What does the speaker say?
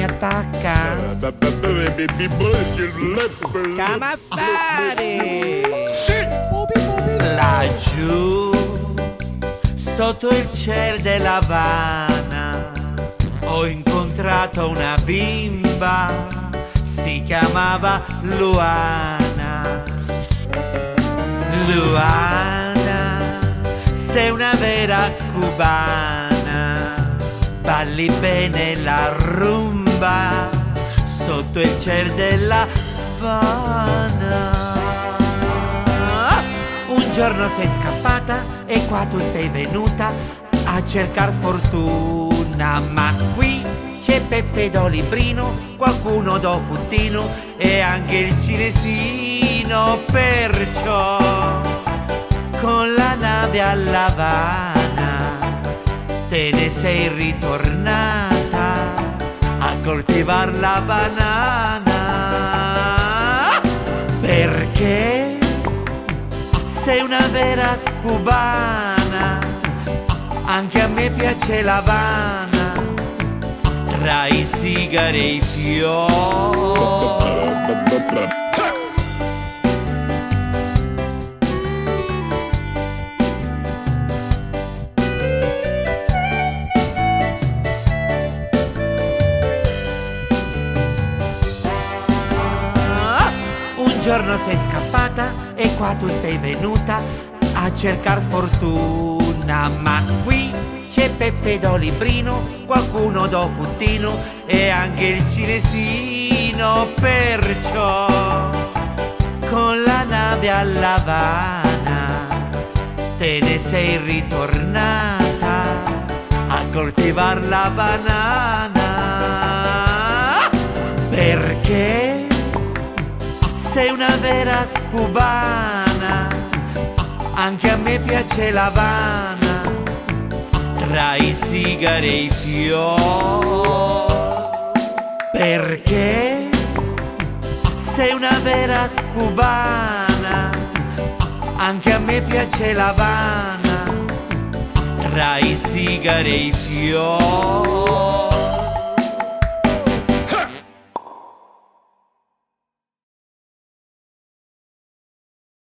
mi attacca? Come a fare? Laggiù, sotto il cielo dell'Havana, ho incontrato una bimba, si chiamava Luana. Luana, sei una vera cubana, balli bene la rumba sotto il cielo della Havana. Un giorno sei scappata e qua tu sei venuta a cercar fortuna, ma qui c'è Peppe do Librino, qualcuno do Futtino e anche il cinesino, perciò con la nave all'Havana te ne sei ritornata a coltivar la banana, perché sei una vera cubana, anche a me piace l'Havana, tra i sigari e i fiori. Un giorno sei scappata e qua tu sei venuta a cercar fortuna, ma qui c'è Peppe do Librino, qualcuno do Futtino e anche il cinesino, perciò con la nave all'Havana te ne sei ritornata a coltivar la banana, perché sei una vera cubana, anche a me piace l'Havana, tra i sigari e i fiori, perché sei una vera cubana, anche a me piace l'Havana, tra i sigari e i fiori.